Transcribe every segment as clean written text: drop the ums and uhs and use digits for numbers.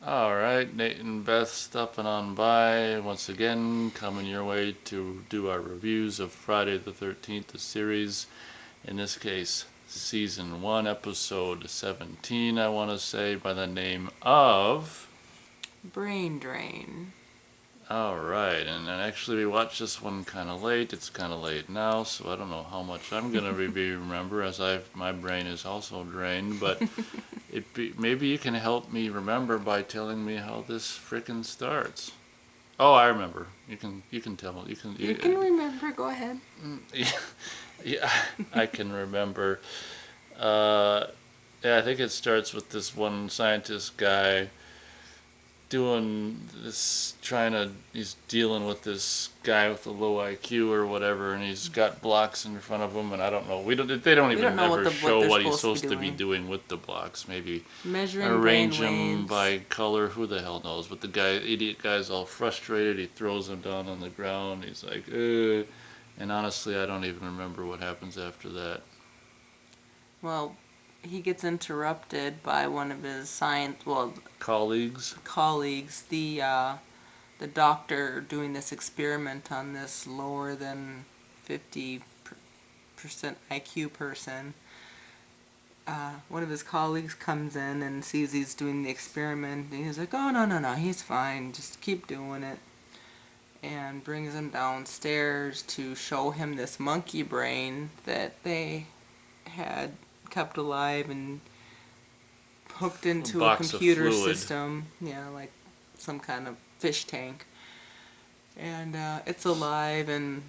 All right, Nate and Beth stopping on by once again, coming your way to do our reviews of Friday the 13th, the series. In this case, season 1, episode 17, I want to say, by the name of. Brain drain. All right, and actually, we watched this one kind of late. It's kind of late now, so I don't know how much I'm going to remember as my brain is also drained, but. Maybe you can help me remember by telling me how this frickin' starts. Oh, I remember. You can tell me. You can remember. Go ahead. Yeah, yeah, I can remember. Uh, yeah, I think it starts with this one scientist guy doing this, he's dealing with this guy with a low IQ or whatever, and he's got blocks in front of him, and I don't know. They don't We don't even know ever what show they're what he's supposed supposed to to be be doing. doing with the blocks. Maybe Measuring arrange brain them waves. by color. Who the hell knows? But idiot guy's all frustrated. He throws them down on the ground. He's like, ugh. And honestly, I don't even remember what happens after that. Well, he gets interrupted by one of his Colleagues? colleagues, the doctor doing this experiment on this lower than 50% IQ person. One of his colleagues comes in and sees he's doing the experiment, and he's like, "Oh, no, no, no, he's fine, just keep doing it," and brings him downstairs to show him this monkey brain that they had kept alive and hooked into a Box of computer fluid. system, like some kind of fish tank. And it's alive, and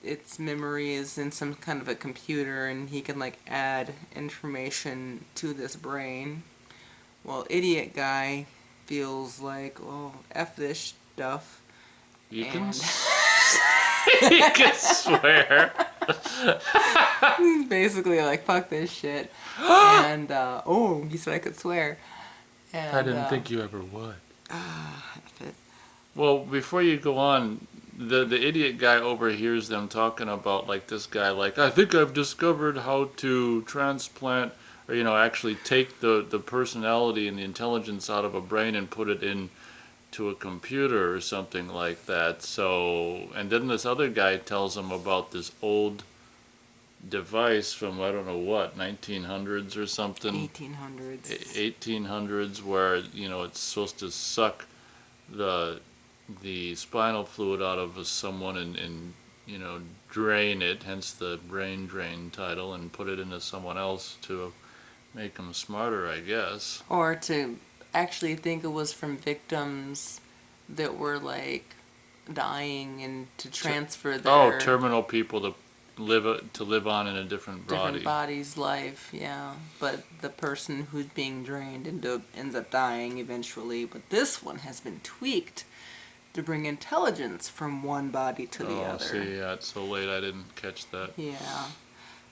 its memory is in some kind of a computer, and he can like add information to this brain. Well, idiot guy feels like, oh, F this stuff. You can, And you can swear. he's basically like, fuck this shit. And, oh, he said I could swear. And, I didn't think you ever would. F it. Well, before you go on, the idiot guy overhears them talking about like this guy like I think I've discovered how to transplant or actually take the personality and the intelligence out of a brain and put it into a computer or something like that. So and then this other guy tells him about this old device from I don't know what 1900s or something 1800s. 1800s where it's supposed to suck the spinal fluid out of someone and drain it, hence the brain drain title, and put it into someone else to make them smarter, I guess. Or to actually think it was from victims that were like dying, and to transfer their Terminal people to live on in a different different body. body's life, yeah. But the person who's being drained ends up dying eventually. But this one has been tweaked to bring intelligence from one body to the other. See, yeah, it's so late I didn't catch that. Yeah.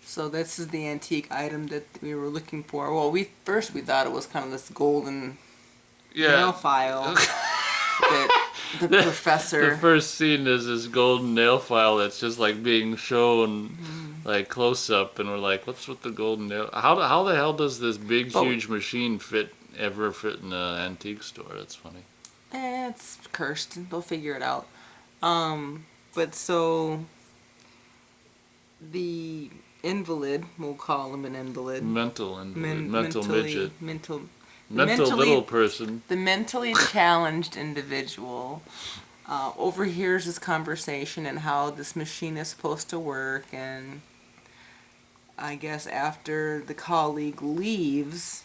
So this is the antique item that we were looking for. Well, we thought it was kind of this golden nail file that the professor. The first scene is this golden nail file that's just like being shown like close up, and we're like, what's with the golden nail? How the hell does this big huge machine ever fit in an antique store? That's funny. It's cursed. They'll figure it out. But so the invalid, we'll call him an invalid. Mental invalid, mental midget, mental mentally, little person. The mentally challenged individual overhears this conversation and how this machine is supposed to work, and I guess after the colleague leaves,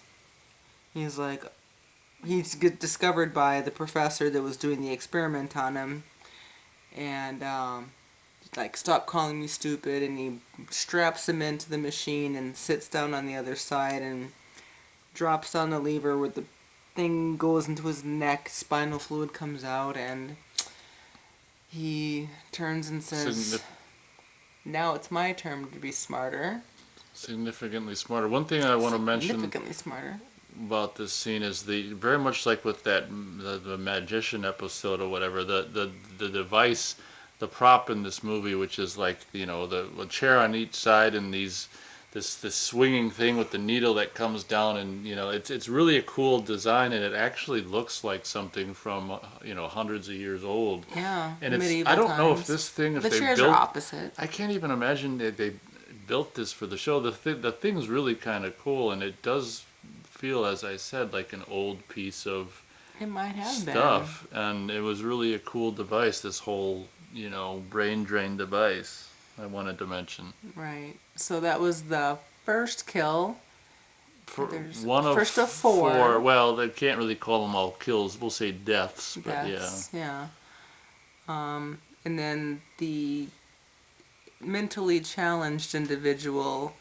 he's like, he's discovered by the professor that was doing the experiment on him, and like, stop calling me stupid, and he straps him into the machine and sits down on the other side and drops down the lever where the thing goes into his neck, spinal fluid comes out, and he turns and says, now it's my turn to be smarter. Significantly smarter. One thing I want to mention Significantly smarter about this scene is very much like with the magician episode or whatever, the device, the prop in this movie, which is like the chair on each side and these this swinging thing with the needle that comes down, and it's really a cool design, and it actually looks like something from hundreds of years old. Yeah, And I medieval don't know if times. this thing, if The they chairs are built, opposite. I can't even imagine that they built this for the show. The thing's really kind of cool, and it does feel, as I said, like an old piece of It might have been. stuff, and it was really a cool device. This whole brain drain device. I wanted to mention. Right. So that was the first kill. For There's one of first of four. well, they can't really call them all kills. We'll say deaths, but Deaths. Yeah. And then the mentally challenged individual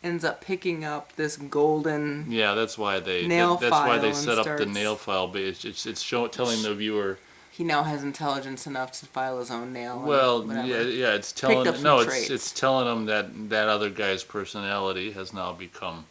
ends up picking up this golden yeah. That's why they nail that's why file they and set up the starts. nail file. But it's telling the viewer. He now has intelligence enough to file his own nail. Well, and whatever. yeah. It's Picked up telling some no. traits. It's telling them that other guy's personality has now become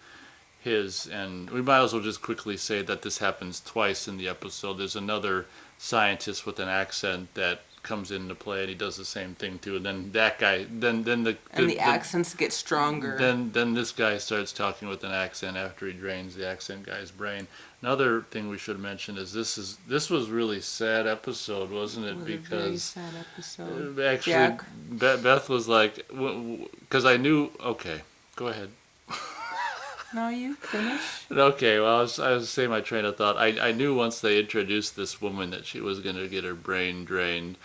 his, and we might as well just quickly say that this happens twice in the episode. There's another scientist with an accent that comes into play, and he does the same thing too. And then that guy, then the accents get stronger. Then this guy starts talking with an accent after he drains the accent guy's brain. Another thing we should mention is this was really sad episode, wasn't it? It was a very sad episode. Actually, Jack. Beth was like, because I knew. Okay, go ahead. No, you finish. Okay, well, I was saying my train of thought. I knew once they introduced this woman that she was going to get her brain drained.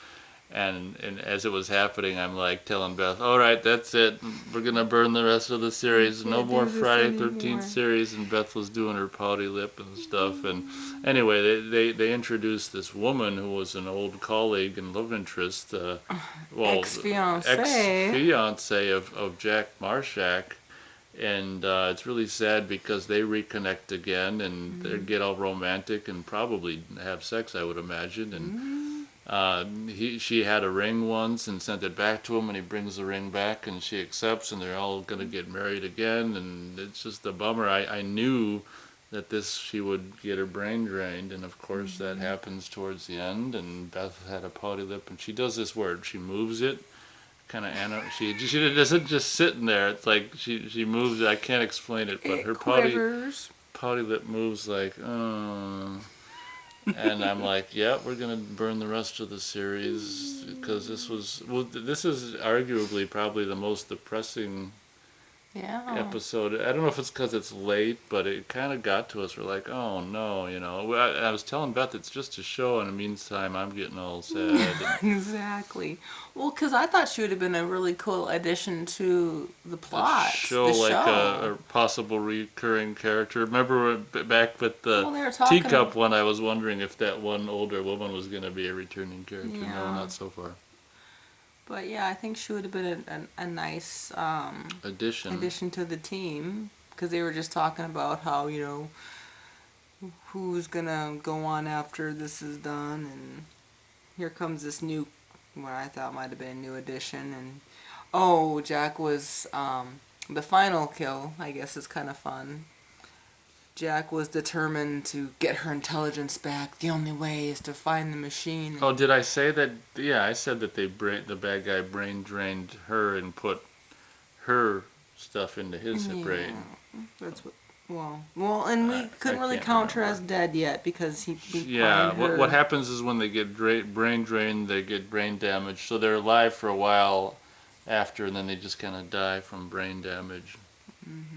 And as it was happening, I'm like telling Beth, all right, that's it. We're going to burn the rest of the series. No more Friday 13th series. And Beth was doing her pouty lip and stuff. And anyway, they introduced this woman who was an old colleague and love interest. Ex-fiance of Jack Marshak. And it's really sad because they reconnect again, and they get all romantic and probably have sex, I would imagine. And she had a ring once and sent it back to him, and he brings the ring back, and she accepts, and they're all going to get married again. And it's just a bummer. I knew that she would get her brain drained, and of course that happens towards the end. And Beth had a pouty lip, and she does this word. She moves it. Kind of she doesn't just sitting there. It's like she moves it. I can't explain it, but her pouty lip moves like, and I'm like, yeah, we're gonna burn the rest of the series because this is arguably probably the most depressing episode. I don't know if it's because it's late, but it kind of got to us. We're like, oh no, I was telling Beth it's just a show, and in the meantime, I'm getting all sad. Exactly. Well, because I thought she would have been a really cool addition to the plot. The show. A possible recurring character. Remember back with the teacup one, I was wondering if that one older woman was going to be a returning character. Yeah. No, not so far. But yeah, I think she would have been a nice addition to the team, because they were just talking about how, who's gonna go on after this is done, and here comes this new, what I thought might have been a new addition, and Jack was the final kill. I guess is kind of fun. Jack was determined to get her intelligence back. The only way is to find the machine. Oh, did I say that? Yeah, I said that the bad guy brain drained her and put her stuff into his brain. That's what. Well, and we couldn't really count her as dead yet because he. Yeah, what happens is when they get brain drained, they get brain damage, so they're alive for a while after, and then they just kind of die from brain damage. Mm-hmm.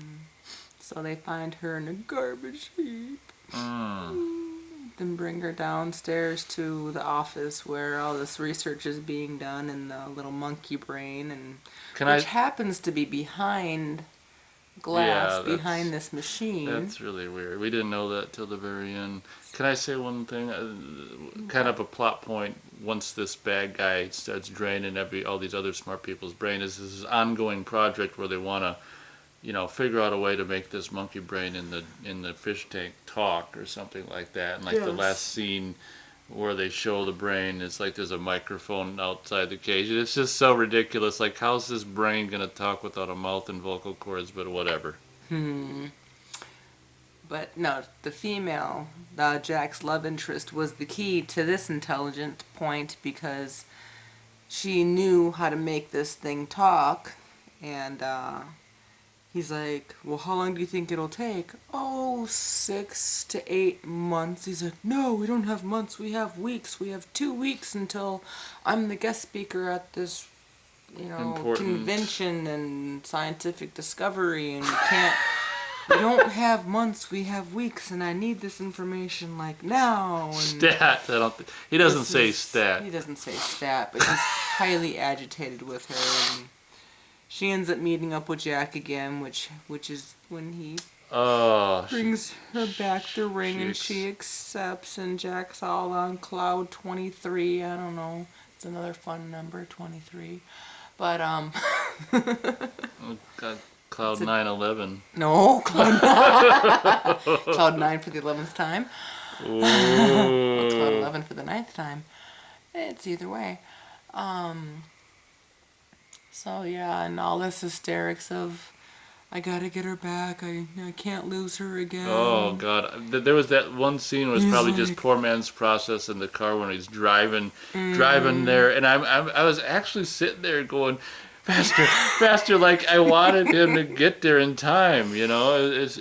So they find her in a garbage heap. Then bring her downstairs to the office where all this research is being done in the little monkey brain, and which happens to be behind glass behind this machine. That's really weird. We didn't know that till the very end. Can I say one thing? Kind of a plot point. Once this bad guy starts draining all these other smart people's brain, is this ongoing project where they want to figure out a way to make this monkey brain in the fish tank talk or something like that. And the last scene where they show the brain, it's like there's a microphone outside the cage. And it's just so ridiculous. Like, how's this brain gonna talk without a mouth and vocal cords? But whatever. But no, the female, Jack's love interest, was the key to this intelligent point because she knew how to make this thing talk, and he's like, well, how long do you think it'll take? Oh, 6 to 8 months. He's like, no, we don't have months. We have weeks. We have 2 weeks until I'm the guest speaker at this, Important. convention and scientific discovery, and we don't have months. We have weeks, and I need this information like now. And Stat. He doesn't say stat. he doesn't say stat, but he's highly agitated with her, and she ends up meeting up with Jack again, which is when he Oh, brings her back the ring, and ex- she accepts, and Jack's all on cloud 23. I don't know. It's another fun number, 23. But oh, God, Cloud 9/11. no, cloud 9 for the 11th time. Or cloud Ooh. 11 for the 9th time. It's either way. So yeah, and all this hysterics of I gotta get her back. I can't lose her again. Oh God! There was that one scene where it's He's probably just like, poor man's process in the car when he's driving there, and I was actually sitting there going, faster, faster! Like I wanted him to get there in time. It's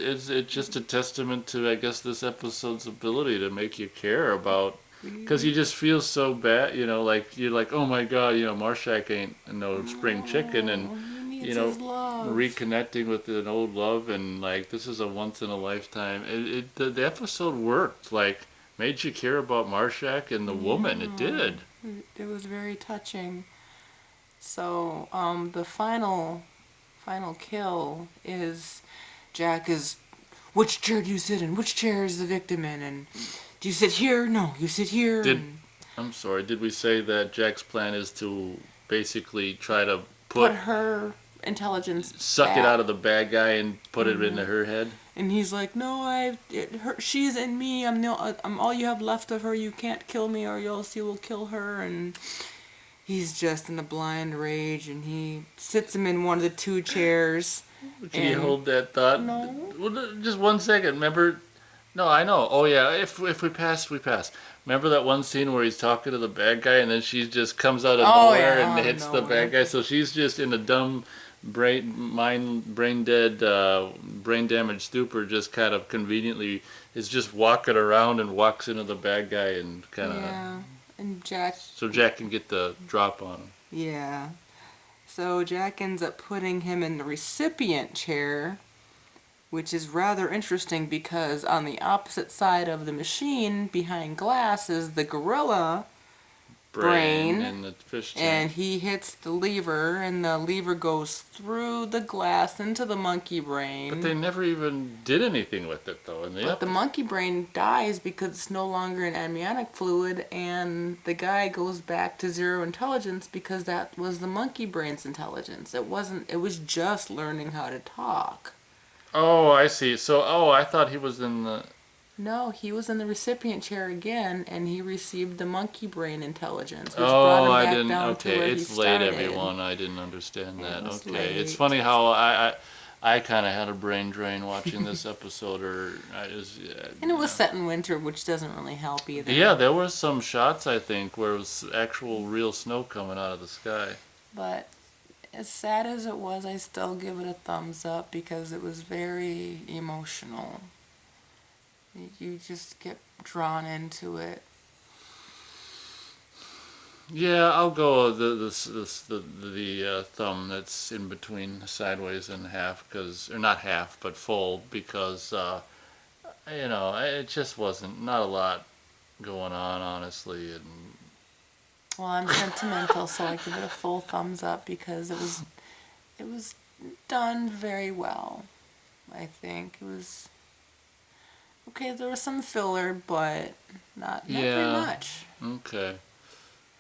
just a testament to, I guess, this episode's ability to make you care about, because you just feel so bad. Like you're like, oh my God, Marshak ain't no spring chicken, and he you needs know his love. reconnecting with an old love, and like this is a once in a lifetime. The episode worked, like made you care about Marshak and the woman. It did. It was very touching. So the final kill is Jack is, which chair do you sit in? Which chair is the victim in? And do you sit here? No, you sit here. Did And I'm sorry, did we say that Jack's plan is to basically try to put put her intelligence suck it back. out of the bad guy and put it into her head? And he's like, no, she's in me. I'm all you have left of her. You can't kill me, or else you will kill her. And he's just in a blind rage, and he sits him in one of the two chairs. Can you And hold that thought? no, Well, just 1 second. Remember? No, I know. Oh yeah, if we pass, we pass. Remember that one scene where he's talking to the bad guy, and then she just comes out of Oh, nowhere yeah, and out of hits the nowhere. bad guy. So she's just in a dumb, brain dead, brain damaged stupor, just kind of conveniently is just walking around and walks into the bad guy and kind of. yeah, and Jack, So Jack can get the drop on him. yeah. So Jack ends up putting him in the recipient chair, which is rather interesting because on the opposite side of the machine, behind glass, is the gorilla brain, in the fish tank. and he hits the lever, and the lever goes through the glass into the monkey brain. But they never even did anything with it though. In the But the monkey brain dies because it's no longer an amniotic fluid, and the guy goes back to zero intelligence because that was the monkey brain's intelligence. It wasn't. It was just learning how to talk. Oh, I see. So, I thought he was in the. No, he was in the recipient chair again, and he received the monkey brain intelligence, which brought him I back didn't. down to Okay, where it's he late, started. everyone. I didn't understand that. was Okay, it's late. funny how I kind of had a brain drain watching this episode, or I just. And it was set in winter, which doesn't really help either. Yeah, there were some shots I think where it was actual real snow coming out of the sky. But as sad as it was, I still give it a thumbs up because it was very emotional. You just get drawn into it. Yeah, I'll go the thumb that's in between sideways and half, or not half, but full, because it just wasn't not a lot going on, honestly, and Well, I'm sentimental, so I give it a full thumbs up because it was done very well. I think it was okay. There was some filler, but not very much. Okay,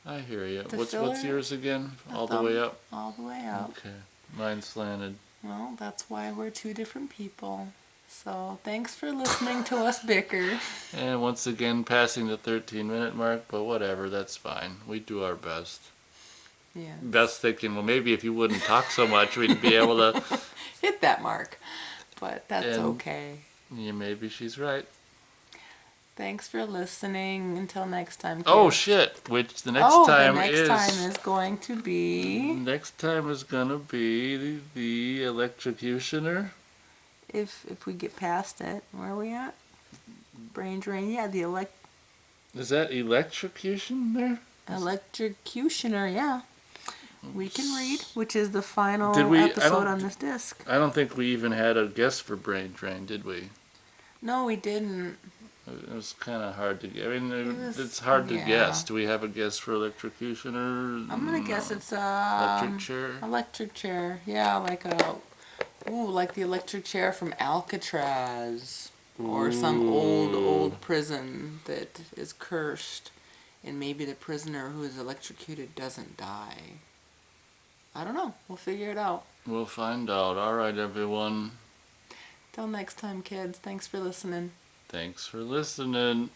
I hear you. The What's filler, yours again? a All the way thumb, up. All the way up. Okay, mine slanted. Well, that's why we're two different people. So thanks for listening to us bicker. And once again, passing the 13-minute mark, but whatever, that's fine. We do our best. Yeah. Best thinking, well, maybe if you wouldn't talk so much, we'd be able to. Hit that mark. But that's And- okay. Yeah, maybe she's right. Thanks for listening. Until next time, kids. Oh shit! Which the next Oh, time the next is time is going to be next time is gonna be the electrocutioner. if we get past it. Where are we at? Brain drain. Yeah, the Is that electrocution there? electrocutioner. Yeah, we can read, which is the final Did we? episode on this disc. I don't think we even had a guess for brain drain, did we? No, we didn't. It was kind of hard to get. I mean, was- it's hard to yeah. guess. Do we have a guess for electrocutioner? I'm gonna guess No. it's Electric chair. electric chair. Yeah, like like the electric chair from Alcatraz, or some old prison that is cursed, and maybe the prisoner who is electrocuted doesn't die. I don't know. We'll figure it out. We'll find out. All right, everyone. Till next time, kids. Thanks for listening. Thanks for listening.